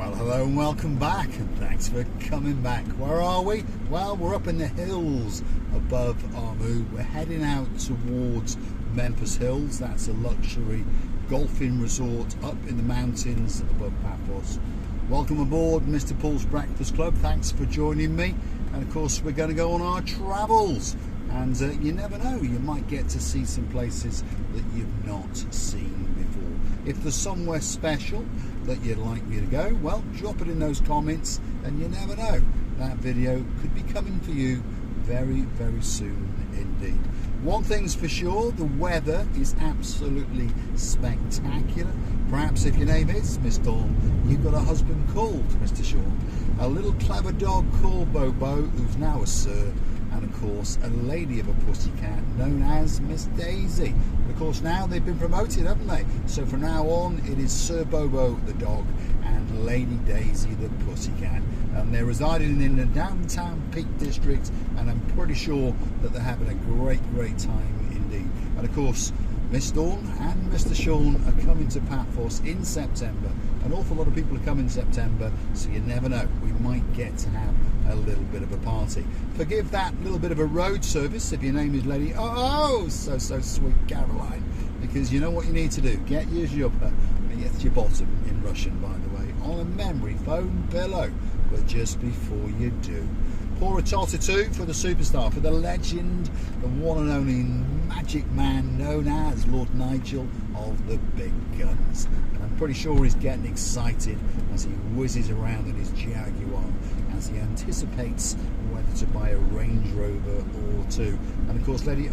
Well, hello and welcome back, and thanks for coming back. Where are we? Well, we're up in the hills above Armu. We're heading out towards Memphis Hills. That's a luxury golfing resort up in the mountains above Paphos. Welcome aboard Mr. Paul's Breakfast Club. Thanks for joining me. And of course, we're going to go on our travels. And you never know, you might get to see some places that you've not seen before. If there's somewhere special that you'd like me to go, well, drop it in those comments, and you never know, that video could be coming for you very, very soon indeed. One thing's for sure, the weather is absolutely spectacular. Perhaps if your name is Miss Dawn, you've got a husband called Mr. Sean, a little clever dog called Bobo, who's now a Sir, and of course a lady of a pussycat known as Miss Daisy. But of course now they've been promoted, haven't they? So from now on it is Sir Bobo the dog and Lady Daisy the pussycat. And they're residing in the downtown Peak District, and I'm pretty sure that they're having a great time indeed. And of course Miss Dawn and Mr. Sean are coming to Paphos in September. An awful lot of people are coming in September, so you never know, we might get to have a little bit of a party. Forgive that little bit of a road service if your name is Lady so sweet Caroline, because you know what you need to do, get your zhubba, and get your bottom in Russian by the way, on a memory foam pillow. But just before you do, pour a tot or two for the superstar, for the legend, the one and only magic man known as Lord Nigel of the Big Guns. And I'm pretty sure he's getting excited as he whizzes around in his Jaguar, as he anticipates whether to buy a Range Rover or two. And of course Lady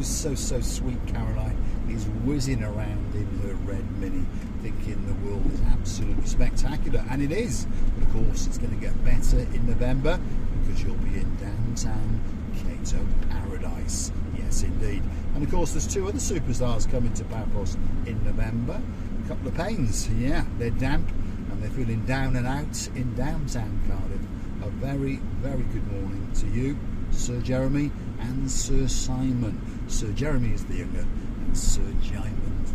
so sweet Caroline is whizzing around in her red Mini, thinking the world is absolutely spectacular, and it is. But of course it's going to get better in November, because you'll be in downtown Cato Paradise. Yes indeed. And of course there's two other superstars coming to Paphos in November. A couple of pains, yeah, they're damp and they're feeling down and out in downtown Cardiff. A very good morning to you, Sir Jeremy and Sir Simon. Sir Jeremy is the younger, and Sir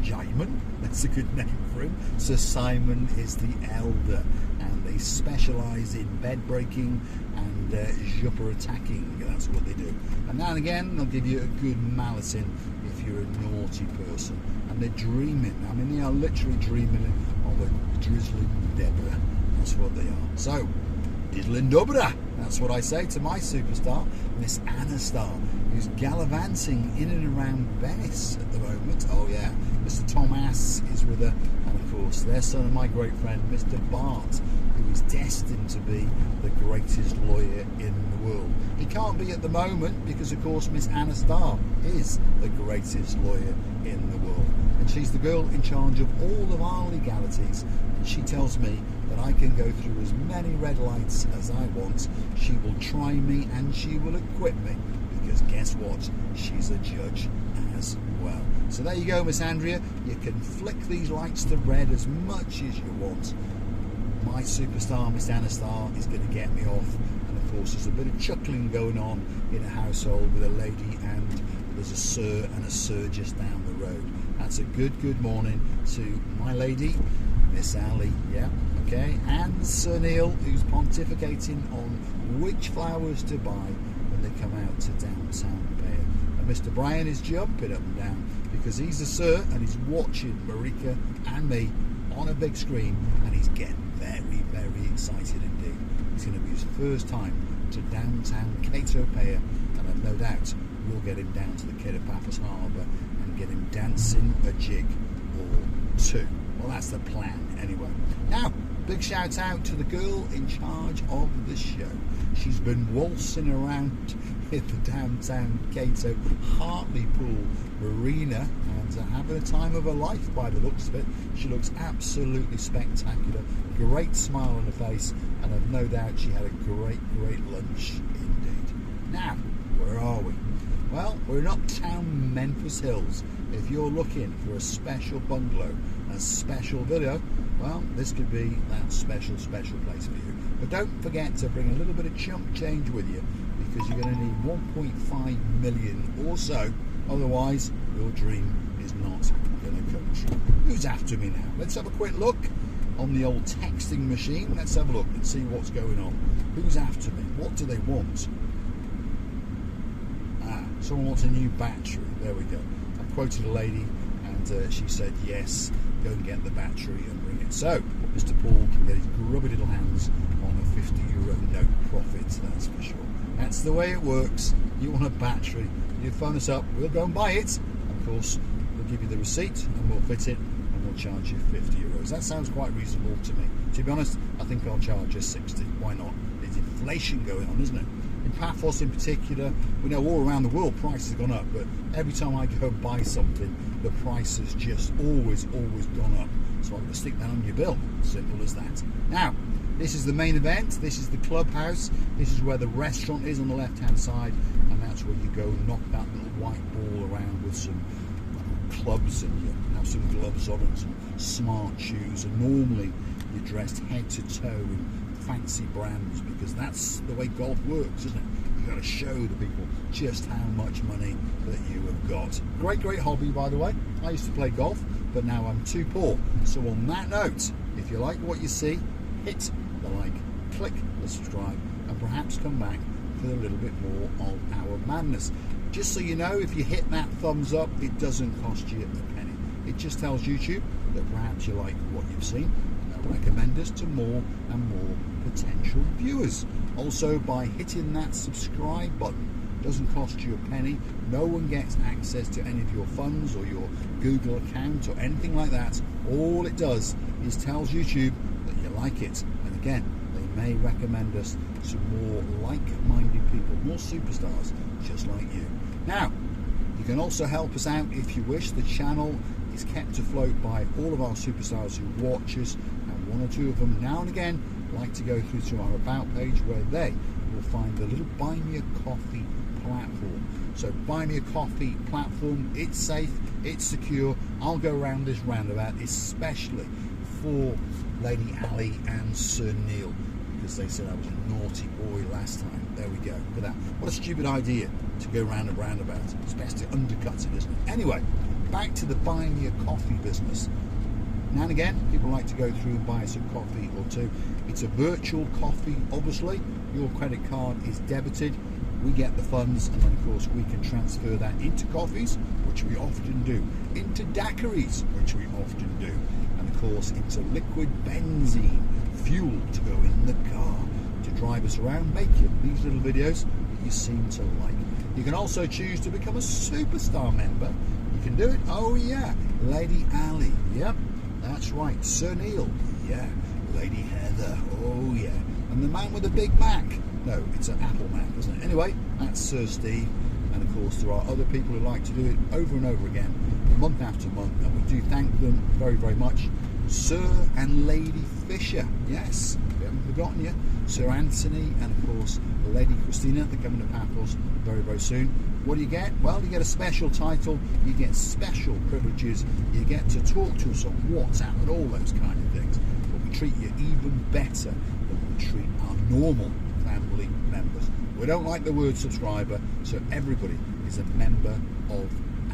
Jaiman, that's a good name for him. Sir Simon is the elder, and they specialise in bed breaking and zhupper attacking. That's what they do. And now and again they'll give you a good malleting if you're a naughty person. And they're dreaming, I mean they are literally dreaming of a drizzling Deborah. That's what they are. So diddlin' dobra, that's what I say to my superstar, Miss Anastar, who's gallivanting in and around Venice at the moment. Oh yeah, Mr. Thomas is with her, and of course their son and my great friend Mr. Bart, who is destined to be the greatest lawyer in the world. He can't be at the moment because of course Miss Anastar is the greatest lawyer in the world, and she's the girl in charge of all of our legalities, and she tells me that I can go through as many red lights as I want. She will try me and she will acquit me, because guess what, she's a judge as well. So there you go, Miss Andrea, you can flick these lights to red as much as you want. My superstar, Miss Anastar, is going to get me off, and of course there's a bit of chuckling going on in a household with a lady and there's a Sir and a Sir just down the road. That's a good morning to my lady, Miss Ali, yeah, okay, and Sir Neil, who's pontificating on which flowers to buy when they come out to downtown Pair. And Mr. Brian is jumping up and down because he's a Sir and he's watching Marika and me on a big screen, and he's getting very excited indeed. It's going to be his first time to downtown Cato Pair, and I've no doubt we'll get him down to the Cato Paphos Harbour and get him dancing a jig or two. Well, that's the plan anyway. Now, big shout out to the girl in charge of the show. She's been waltzing around in the downtown Cato Hartlepool Marina and having a time of her life by the looks of it. She looks absolutely spectacular. Great smile on her face, and I've no doubt she had a great lunch indeed. Now, where are we? Well, we're in uptown Memphis Hills. If you're looking for a special bungalow, a special video, well, this could be that special place for you. But don't forget to bring a little bit of chump change with you, because you're going to need 1.5 million or so. Otherwise, your dream is not going to come true. Who's after me now? Let's have a quick look on the old texting machine. Let's have a look and see what's going on. Who's after me? What do they want? Someone wants a new battery. There we go. I quoted a lady and she said yes, go and get the battery and bring it. So Mr. Paul can get his grubby little hands on a €50 note profit, that's for sure. That's the way it works. You want a battery, you phone us up, we'll go and buy it. Of course, we'll give you the receipt and we'll fit it and we'll charge you €50. That sounds quite reasonable to me. To be honest, I think I'll charge you 60. Why not? There's inflation going on, isn't it? In Paphos in particular, we know all around the world prices have gone up, but every time I go and buy something, the price has just always gone up. So I'm going to stick that on your bill. Simple as that. Now, this is the main event. This is the clubhouse. This is where the restaurant is on the left-hand side, and that's where you go knock that little white ball around with some clubs, and you have some gloves on and some smart shoes. And normally you're dressed head to toe in fancy brands, because that's the way golf works, isn't it? You've got to show the people just how much money that you have got. Great hobby, by the way. I used to play golf, but now I'm too poor. So on that note, if you like what you see, hit the like, click the subscribe, and perhaps come back for a little bit more of our madness. Just so you know, if you hit that thumbs up, it doesn't cost you a penny. It just tells YouTube that perhaps you like what you've seen, and recommend us to more and more potential viewers. Also, by hitting that subscribe button, doesn't cost you a penny. No one gets access to any of your funds or your Google account or anything like that. All it does is tells YouTube that you like it, and again, they may recommend us to more like-minded people, more superstars just like you. Now, you can also help us out if you wish. The channel is kept afloat by all of our superstars who watch us, and one or two of them now and again like to go through to our about page, where they will find the little Buy Me a Coffee platform. So Buy Me a Coffee platform, it's safe, it's secure. I'll go around this roundabout especially for Lady Ali and Sir Neil, because they said I was a naughty boy last time. There we go. Look at that. What a stupid idea to go round a roundabout. It's best to undercut it, isn't it? Anyway, back to the Buy Me a Coffee business. Now and again, people like to go through and buy us a coffee or two. It's a virtual coffee, obviously. Your credit card is debited. We get the funds, and then of course we can transfer that into coffees, which we often do, into daiquiris, which we often do, and of course into liquid benzene, fuel to go in the car to drive us around, make you these little videos that you seem to like. You can also choose to become a superstar member. You can do it. Oh yeah, Lady Ali, yep, that's right. Sir Neil, yeah. Lady Heather, oh yeah. And the man with the Big Mac, no, it's an Apple Mac, isn't it? Anyway, that's Sir Steve, and of course there are other people who like to do it over and over again, month after month, and we do thank them very much. Sir and Lady Fisher, yes, we haven't forgotten you. Sir Anthony, and of course Lady Christina, they're coming to Paphos very soon. What do you get? Well, you get a special title, you get special privileges, you get to talk to us on WhatsApp and all those kind of things. But we treat you even better than we treat our normal family members. We don't like the word subscriber, so everybody is a member of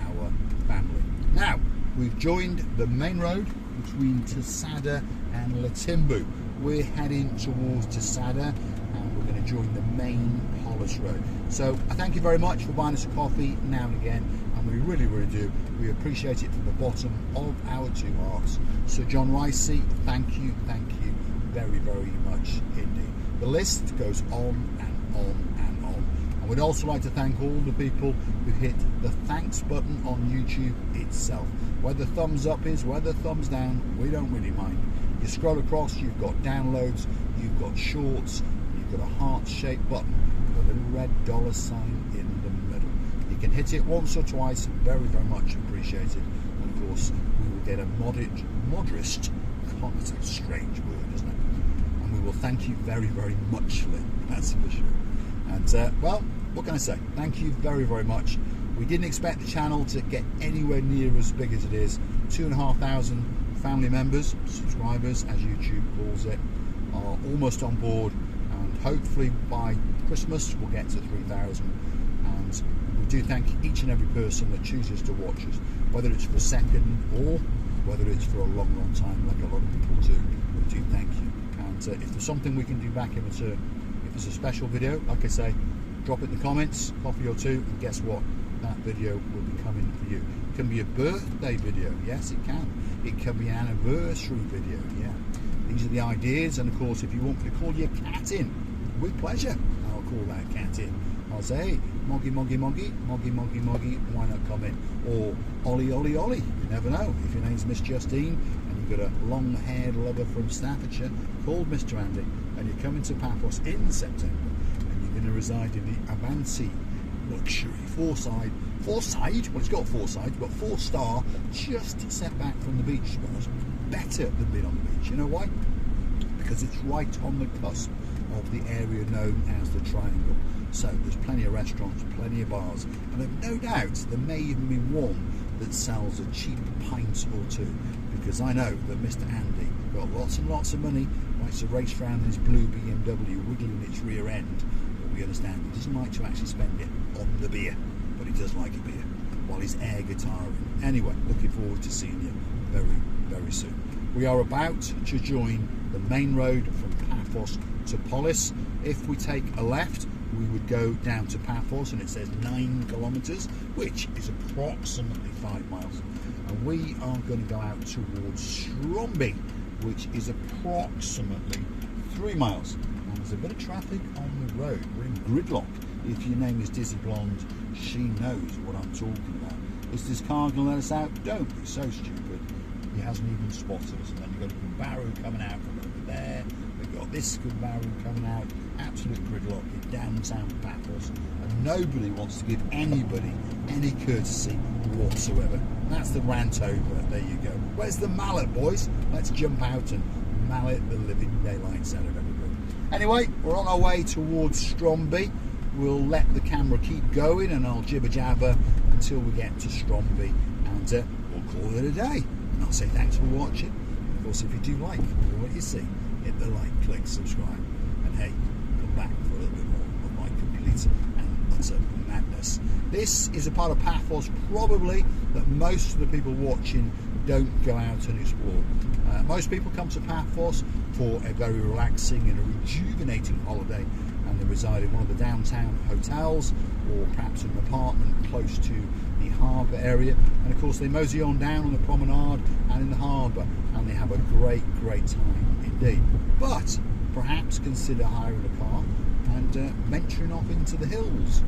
our family. Now, we've joined the main road between Tasada and Latimbu. We're heading towards Tasada, and we're going to join the main Hollis Road. So I thank you very much for buying us a coffee now and again, and we really do. We appreciate it from the bottom of our two hearts. Sir John Ricey, thank you very much indeed. The list goes on and on and on. And we'd also like to thank all the people who hit the thanks button on YouTube itself. Whether thumbs up is, whether thumbs down, we don't really mind. You scroll across, you've got downloads, you've got shorts, you've got a heart-shaped button with a little red dollar sign in the middle. You can hit it once or twice, very much appreciated. And of course, we will get a modest, it's a strange word, isn't it? And we will thank you very muchly, that's for sure. And well, what can I say? Thank you very much. We didn't expect the channel to get anywhere near as big as it is. 2,500 family members, subscribers as YouTube calls it, are almost on board, and hopefully by Christmas we'll get to 3,000. And we do thank each and every person that chooses to watch us, whether it's for a second or whether it's for a long time, like a lot of people do. But if there's something we can do back in return, if there's a special video, like I say, drop it in the comments, coffee or two, and guess what? That video will be coming for you. It can be a birthday video, yes it can. It can be an anniversary video, yeah. These are the ideas, and of course if you want me to call your cat in, with pleasure, I'll call that cat in. I'll say, hey, Moggy, Moggy, Moggy, Moggy, Moggy, Moggy, why not come in? Or Ollie, Ollie, Ollie, you never know. If your name's Miss Justine, and you've got a long-haired lover from Staffordshire called Mr. Andy, and you're coming to Paphos in September, and you're going to reside in the Avanti luxury four-side, well it's got four sides, but 4-star, just set back from the beach, but it's better than being on the beach. You know why? Because it's right on the cusp of the area known as the Triangle. So there's plenty of restaurants, plenty of bars, and I've no doubt there may even be one that sells a cheap pint or two, because I know that Mr. Andy got lots and lots of money, likes to race around in his blue BMW, wiggling its rear end, but we understand he doesn't like to actually spend it on the beer, but he does like a beer while he's air guitaring. Anyway, looking forward to seeing you very, very soon. We are about to join the main road from Paphos to Polis. If we take a left, we would go down to Paphos, and it says 9 kilometres, which is approximately 5 miles. And we are going to go out towards Stromby, which is approximately 3 miles. And there's a bit of traffic on the road. We're in gridlock. If your name is Dizzy Blonde, she knows what I'm talking about. Is this car going to let us out? Don't be so stupid. He hasn't even spotted us. And then you've got a Subaru coming out from over there. We've got this Subaru coming out. Absolute gridlock in downtown Paphos. And nobody wants to give anybody any courtesy whatsoever. That's the rant over. There you go. Where's the mallet, boys? Let's jump out and mallet the living daylights out of everybody. Anyway, we're on our way towards Stromby. We'll let the camera keep going, and I'll jibber jabber until we get to Stromby, and we'll call it a day. And I'll say thanks for watching. And of course, if you do like what you see, hit the like, click, subscribe, and hey, come back for a little bit more of my complete and utter madness. This is a part of Paphos probably that most of the people watching don't go out and explore. Most people come to Paphos for a very relaxing and a rejuvenating holiday, and they reside in one of the downtown hotels, or perhaps in an apartment close to the harbour area, and of course they mosey on down on the promenade and in the harbour, and they have a great time indeed. But perhaps consider hiring a car and venturing off into the hills,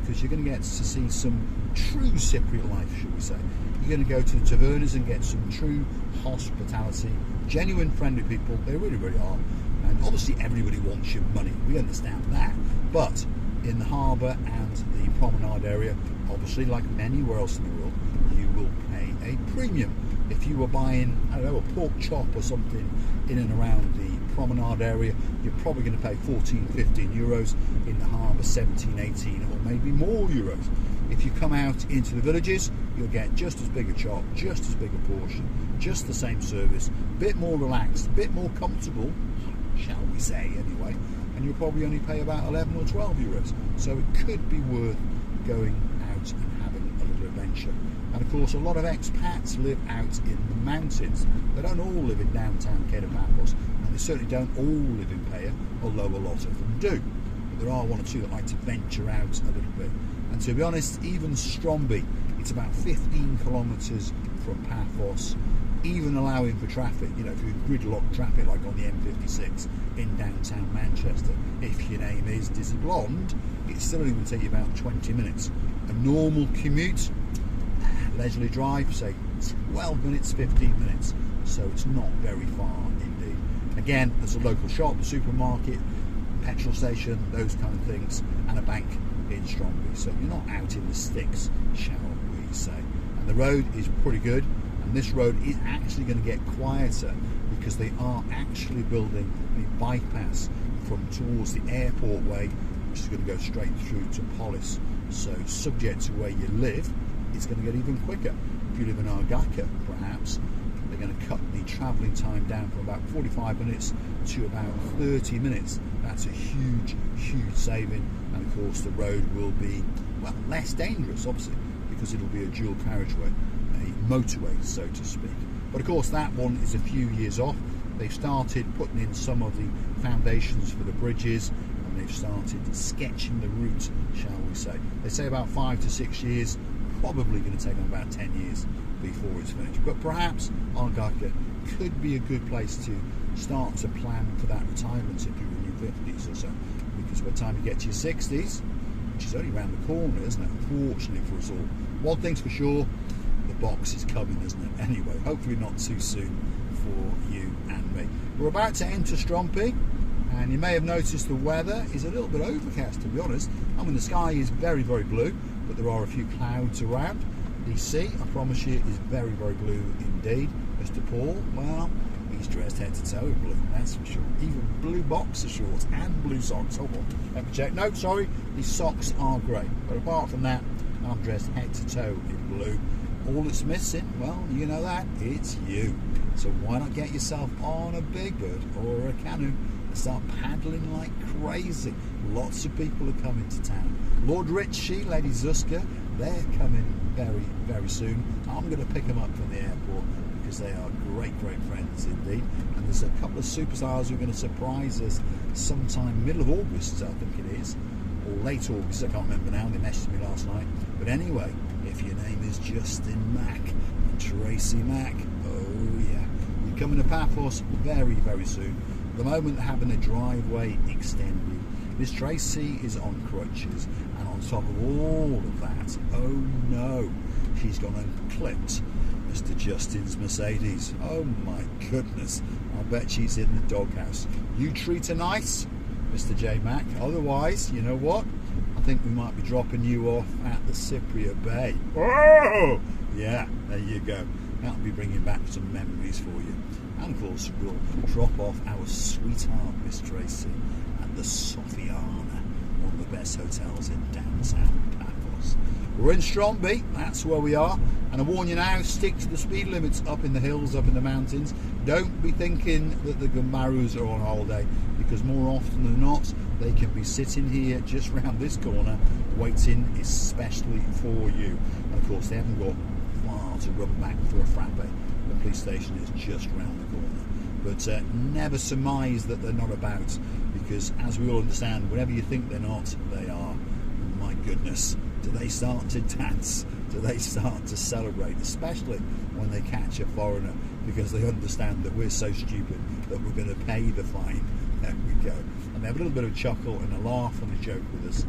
because you're going to get to see some true Cypriot life, should we say. You're going to go to the tavernas and get some true hospitality, genuine friendly people. They really are. And obviously everybody wants your money, we understand that, but in the harbour and the promenade area, obviously like anywhere else in the world, you will pay a premium. If you were buying, I don't know, a pork chop or something in and around the promenade area, you're probably going to pay 14-15 euros, in the harbour 17-18 or maybe more euros. If you come out into the villages, you'll get just as big a chop, just as big a portion, just the same service, a bit more relaxed, a bit more comfortable, shall we say anyway, and you'll probably only pay about 11 or 12 euros. So it could be worth going out and having a little adventure. And of course a lot of expats live out in the mountains. They don't all live in downtown Paphos, and they certainly don't all live in Paya, although a lot of them do. But there are one or two that like to venture out a little bit. And to be honest, even Stromby, it's about 15 kilometres from Paphos, even allowing for traffic, you know, if you're in gridlock traffic like on the M56 in downtown Manchester, if your name is Dizzy Blonde, it's still only going to take you about 20 minutes. A normal commute, leisurely drive, say 12 minutes, 15 minutes, so it's not very far indeed. Again, there's a local shop, a supermarket, petrol station, those kind of things, and a bank in Stromby, so you're not out in the sticks, shall we say. And the road is pretty good. And this road is actually going to get quieter because they are actually building a bypass from towards the airport way, which is going to go straight through to Polis. So subject to where you live, it's going to get even quicker. If you live in Argaka, perhaps, they're going to cut the travelling time down from about 45 minutes to about 30 minutes. That's a huge saving. And of course the road will be, well, less dangerous, obviously, because it'll be a dual carriageway, a motorway, so to speak. But of course that one is a few years off. they've started putting in some of the foundations for the bridges, and they've started sketching the route, shall we say. They say about 5 to 6 years, probably going to take them about 10 years before it's finished. But perhaps Argaka could be a good place to start to plan for that retirement if you're in your 50s or so, because by the time you get to your 60s, which is only around the corner, isn't it? Fortunately for us all. One thing's for sure, the box is coming, isn't it? Anyway, hopefully not too soon for you and me. We're about to enter Strumpy, and you may have noticed the weather is a little bit overcast, to be honest. I mean, the sky is very, very blue, but there are a few clouds around. The sea, I promise you, is very, very blue indeed. Mr. Paul, well, he's dressed head to toe in blue, that's for sure. Even blue boxer shorts and blue socks. Hold on, let me check. No, sorry, the socks are grey. But apart from that, I'm dressed head to toe in blue. All that's missing, well, you know that, it's you. So why not get yourself on a big bird or a canoe and start paddling like crazy? Lots of people are coming to town. Lord Ritchie, Lady Zuska, they're coming very, very soon. I'm going to pick them up from the airport because they are great, great friends indeed. And there's a couple of superstars who are going to surprise us sometime middle of August, I think it is, or late August, I can't remember now, they messaged me last night. But anyway, if your name is Justin Mack and Tracy Mack, oh yeah, you're coming to Paphos very, very soon. At the moment they're having a driveway extended. Miss Tracy is on crutches, and on top of all of that, oh no, she's gone and clipped Mr. Justin's Mercedes. Oh my goodness, I bet she's in the doghouse. You treat her nice, Mr. J Mac, otherwise, you know what? I think we might be dropping you off at the Cyprus Bay. Oh! Yeah, there you go. That'll be bringing back some memories for you. And of course, we'll drop off our sweetheart, Miss Tracy, at the Sofiana, one of the best hotels in downtown Paphos. We're in Stromby, that's where we are. And I warn you now, stick to the speed limits up in the hills, up in the mountains. Don't be thinking that the Gumbarus are on holiday, because more often than not, they can be sitting here just round this corner, waiting especially for you. And of course, they haven't got far to run back for a frappe. The police station is just round the corner. But never surmise that they're not about, because as we all understand, whenever you think they're not, they are. My goodness, do they start to dance? Do they start to celebrate, especially when they catch a foreigner, because they understand that we're so stupid that we're going to pay the fine. There we go. And they have a little bit of a chuckle and a laugh and a joke with us.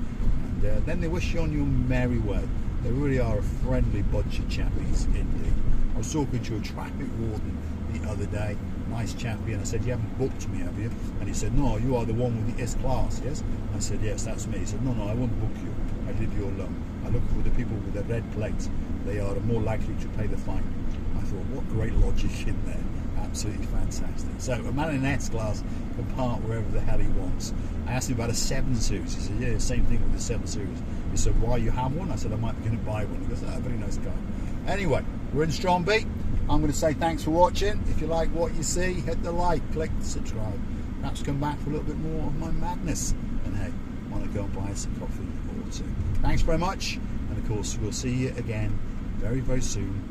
And then they wish you on your merry way. They really are a friendly bunch of chappies indeed. I was talking to a traffic warden the other day, nice chappie, and I said, you haven't booked me, have you? And he said, no, you are the one with the S-Class, yes? I said, yes, that's me. He said, no, I won't book you. I leave you alone. I look for the people with the red plates. They are more likely to pay the fine. I thought, what great logic in there. Absolutely fantastic. So a man in an S-Class can park wherever the hell he wants. I asked him about a 7 Series. He said, yeah, same thing with the 7 Series. He said, why, you have one? I said, I might be going to buy one. He goes, oh, very nice car. Anyway, we're in Stromby. I'm going to say thanks for watching. If you like what you see, hit the like, click the subscribe. Perhaps come back for a little bit more of my madness. And hey, want to go and buy some coffee or two. Thanks very much. And of course, we'll see you again very, very soon